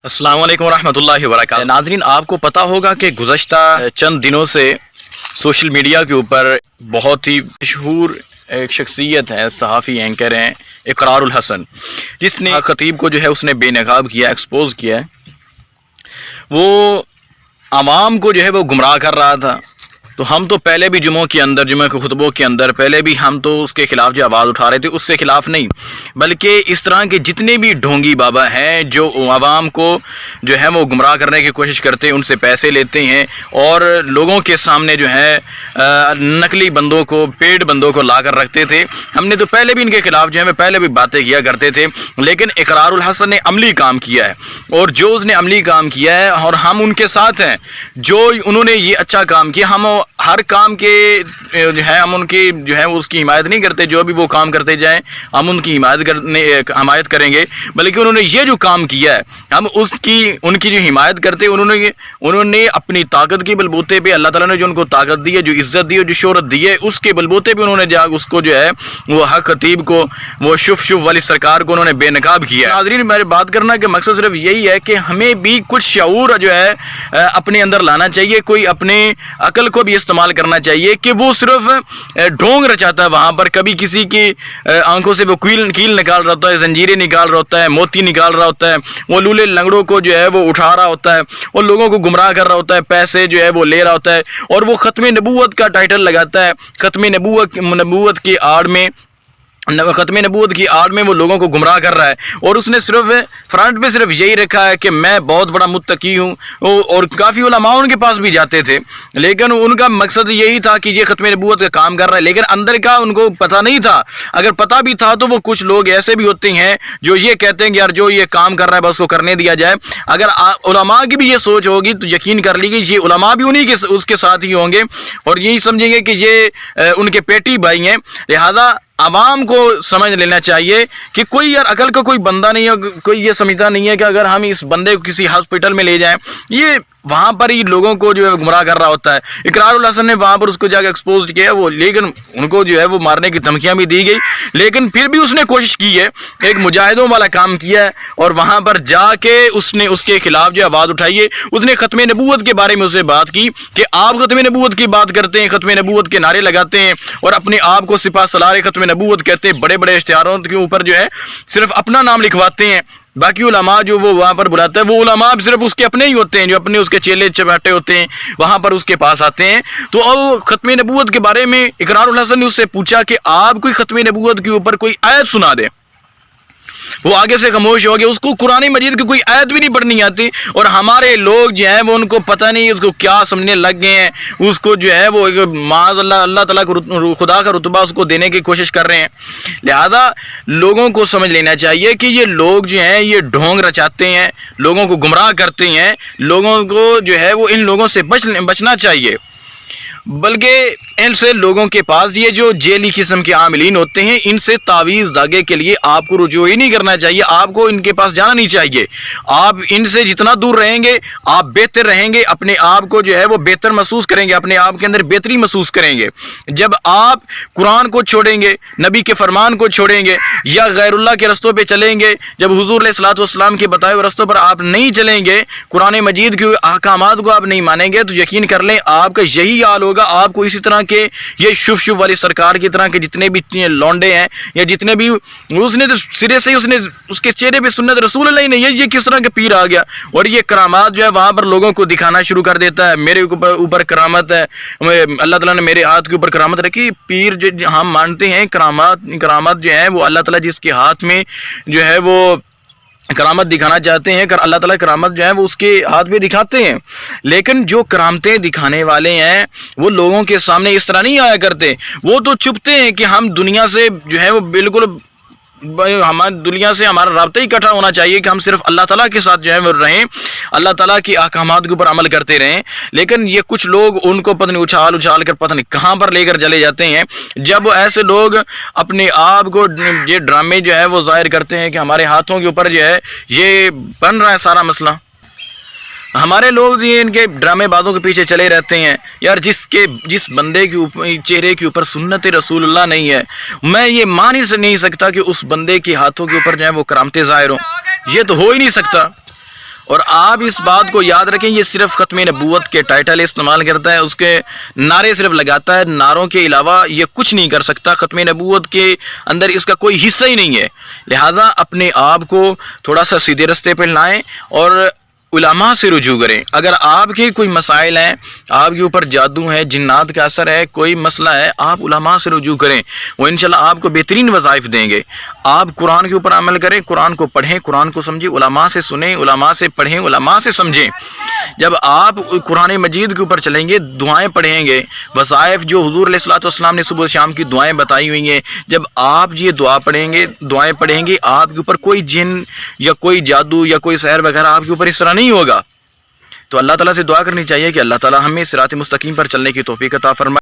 अस्सलाम वालेकुम रहमतुल्लाहि व बरकातहू। नाज़रीन, आपको पता होगा कि गुज़श्ता चंद दिनों से सोशल मीडिया के ऊपर बहुत ही मशहूर एक शख्सियत है, सहाफ़ी एंकर हैं इकरारुल हसन, जिसने ख़तीब को जो है उसने बेनकाब किया, एक्सपोज किया है। वो आवाम को जो है वो गुमराह कर रहा था। तो हम तो पहले भी जुम्मों के अंदर, जुम्मे के खुतबों के अंदर पहले भी हम तो उसके ख़िलाफ़ जो आवाज़ उठा रहे थे, उसके ख़िलाफ़ नहीं, बल्कि इस तरह के जितने भी ढोंगी बाबा हैं जो आवाम को जो है वो गुमराह करने की कोशिश करते हैं, उनसे पैसे लेते हैं और लोगों के सामने जो है नकली बंदों को, पेड बंदों को ला कर रखते थे। हमने तो पहले भी इनके ख़िलाफ़ जो है पहले भी बातें किया करते थे, लेकिन इकरारुल हसन ने अमली काम किया है। और जो उसने अमली काम किया है और हम उनके साथ हैं, जो उन्होंने ये अच्छा काम किया, हम हर काम के जो है हम उनकी जो है उसकी हिमायत नहीं करते। जो भी वो काम करते जाएं हम उनकी हिमायत करेंगे, बल्कि उन्होंने ये जो काम किया है हम उनकी जो हिमायत करते। उन्होंने अपनी ताकत के बलबूते पे, अल्लाह ताला ने जो उनको ताकत दी है, जो इज़्ज़त दी है, जो शोहरत दी है, उसके बलबूते पे उन्होंने उसको जो है वो हक खतीब को, वो शुफ वाली सरकार को उन्होंने बेनकाब किया। नाज़रीन, मेरी बात करना का मकसद सिर्फ यही है कि हमें भी कुछ शऊर जो है अपने अंदर लाना चाहिए, कोई अपने अकल को भी इस्तेमाल करना चाहिए कि वो सिर्फ ढोंग रचाता है। वहाँ पर कभी किसी की आंखों से वो कील निकाल रहा होता है, जंजीरें निकाल रहा होता है, मोती निकाल रहा होता है, वो लूले लंगड़ों को जो है वो उठा रहा होता है और लोगों को गुमराह कर रहा होता है, पैसे जो है वो ले रहा होता है और वो ख़त्म नबूवत का टाइटल लगाता है। ख़त्म नबूवत की आड़ में, ख़त्म नबूवत की आड़ में वो लोगों को गुमराह कर रहा है। और उसने सिर्फ फ्रंट पे सिर्फ यही रखा है कि मैं बहुत बड़ा मुत्तकी हूँ। और काफ़ी उलमा उनके पास भी जाते थे, लेकिन उनका मकसद यही था कि ये ख़त्म नबूवत का काम कर रहा है, लेकिन अंदर का उनको पता नहीं था। अगर पता भी था तो वो कुछ लोग ऐसे भी होते हैं जो ये कहते हैं कि यार जो ये काम कर रहा है बस उसको करने दिया जाए। अगर उलमा की भी ये सोच होगी तो यकीन कर लीजिए ये उलमा भी उन्हीं के उसके साथ ही होंगे और यही समझेंगे कि ये उनके पेटी भाई हैं। लिहाजा आवाम को समझ लेना चाहिए कि कोई यार अकल का कोई बंदा नहीं है, कोई ये समझता नहीं है कि अगर हम इस बंदे को किसी हॉस्पिटल में ले जाएं, ये वहाँ पर ही लोगों को जो है गुमराह कर रहा होता है। इकरारुल हसन ने वहाँ पर उसको जाकर एक्सपोज किया वो, लेकिन उनको जो है वो मारने की धमकियाँ भी दी गई, लेकिन फिर भी उसने कोशिश की है, एक मुजाहिदों वाला काम किया है और वहाँ पर जाके उसने उसके खिलाफ जो आवाज़ उठाई है। उसने ख़त्म नबूवत के बारे में उससे बात की कि आप ख़त्म नबूवत की बात करते हैं, ख़त्म नबूवत के नारे लगाते हैं और अपने आप को सिपा सलार ख़त्म नबूवत कहते हैं, बड़े बड़े इश्तिहारों के ऊपर जो है सिर्फ अपना नाम लिखवाते हैं। बाकी उलमा जो वो वहाँ पर बुलाता है, वो उलमा सिर्फ उसके अपने ही होते हैं, जो अपने उसके चेले चपाटे होते हैं, वहाँ पर उसके पास आते हैं। तो अब ख़त्म नबूवत के बारे में इकरारुल हसन ने उससे पूछा कि आप कोई ख़त्म नबूवत के ऊपर कोई आयत सुना दें। वो आगे से खामोश हो गया, उसको कुरान मजीद की कोई आयत भी नहीं पढ़नी आती। और हमारे लोग जो हैं वो उनको पता नहीं उसको क्या समझने लग गए हैं, उसको जो है वो माज़ अल्लाह ताला को खुदा का रुतबा उसको देने की कोशिश कर रहे हैं। लिहाजा लोगों को समझ लेना चाहिए कि ये लोग जो हैं ये ढोंग रचाते हैं, लोगों को गुमराह करते हैं, लोगों को जो है वो इन लोगों से बचना चाहिए। बल्कि इनसे लोगों के पास ये जो जेली किस्म के आमिलीन होते हैं, इनसे तावीज़ धागे के लिए आपको रुजू ही नहीं करना चाहिए, आपको इनके पास जाना नहीं चाहिए। आप इनसे जितना दूर रहेंगे आप बेहतर रहेंगे, अपने आप को जो है वो बेहतर महसूस करेंगे, अपने आप के अंदर बेहतरी महसूस करेंगे। जब आप कुरान को छोड़ेंगे, नबी के फरमान को छोड़ेंगे या गैरुल्लाह के रस्तों पर चलेंगे, जब हुजूर अलैहिस्सलातु वस्सलाम के बताए हुए रस्तों पर आप नहीं चलेंगे, कुरान मजीद के अहकामात को आप नहीं मानेंगे, तो यकीन कर लें आपका यही हाल होगा। आपको इसी तरह के ये शुफ वाली सरकार की तरह के जितने भी लौंडे हैं या जितने भी, उसने तो सिरे से ही उसने उसके चेहरे पे सुन्नत रसूल अल्लाह नहीं, ये किस तरह के पीर आ गया और ये करामात जो है वहाँ पर लोगों को दिखाना शुरू कर देता है। मेरे ऊपर करामत है, अल्लाह ताला ने मेरे हाथ के ऊपर करामत रखी। पीर जो हम मानते हैं करामत जो है वो अल्लाह ताला जिसके हाथ में जो है वो करामत दिखाना चाहते हैं, अल्लाह ताला करामत जो है वो उसके हाथ में दिखाते हैं। लेकिन जो करामतें दिखाने वाले हैं वो लोगों के सामने इस तरह नहीं आया करते, वो तो छुपते हैं कि हम दुनिया से जो है वो बिल्कुल हमारी दुनिया से हमारा राब्ता ही इकट्ठा होना चाहिए कि हम सिर्फ अल्लाह ताला के साथ जो है वो रहें, अल्लाह ताला की अहकामात के ऊपर अमल करते रहें। लेकिन ये कुछ लोग उनको पता नहीं उछाल कर पता नहीं कहाँ पर लेकर चले जाते हैं। जब ऐसे लोग अपने आप को ये ड्रामे जो है वो जाहिर करते हैं कि हमारे हाथों के ऊपर जो है ये बन रहा है सारा मसला, हमारे लोग ये इनके ड्रामेबाजों के पीछे चले रहते हैं। यार जिस बंदे के ऊपर चेहरे के ऊपर सुन्नत रसूलुल्लाह नहीं है, मैं ये मान ही नहीं सकता कि उस बंदे के हाथों के ऊपर जो है वो करामतें ज़ाहिर हों, ये तो हो ही नहीं सकता। اور آپ اس بات کو یاد رکھیں، یہ صرف ختم نبوت کے ٹائٹل استعمال کرتا ہے، اس کے نعرے صرف لگاتا ہے، نعروں کے علاوہ یہ کچھ نہیں کر سکتا، ختم نبوت کے اندر اس کا کوئی حصہ ہی نہیں ہے۔ لہذا اپنے آپ کو تھوڑا سا سیدھے رستے پہ لائیں اور علماء سے رجوع کریں۔ اگر آپ کے کوئی مسائل ہیں، آپ کے اوپر جادو ہے، جنات کا اثر ہے، کوئی مسئلہ ہے، آپ علماء سے رجوع کریں، وہ انشاءاللہ آپ کو بہترین وظائف دیں گے۔ آپ قرآن کے اوپر عمل کریں، قرآن کو پڑھیں، قرآن کو سمجھیں، علماء سے سنیں، علماء سے پڑھیں، علماء سے سمجھیں۔ جب آپ قرآن مجید کے اوپر چلیں گے، دعائیں پڑھیں گے، وظائف جو حضور علیہ الصلوۃ والسلام نے صبح و شام کی دعائیں بتائی ہوئی ہیں، جب آپ یہ دعا پڑھیں گے، دعائیں پڑھیں گے، آپ کے اوپر کوئی جن یا کوئی جادو یا کوئی سحر وغیرہ آپ کے اوپر اس طرح نہیں ہوگا۔ تو اللہ تعالیٰ سے دعا کرنی چاہیے کہ اللہ تعالیٰ ہمیں صراط مستقیم پر چلنے کی توفیق عطا فرمائے۔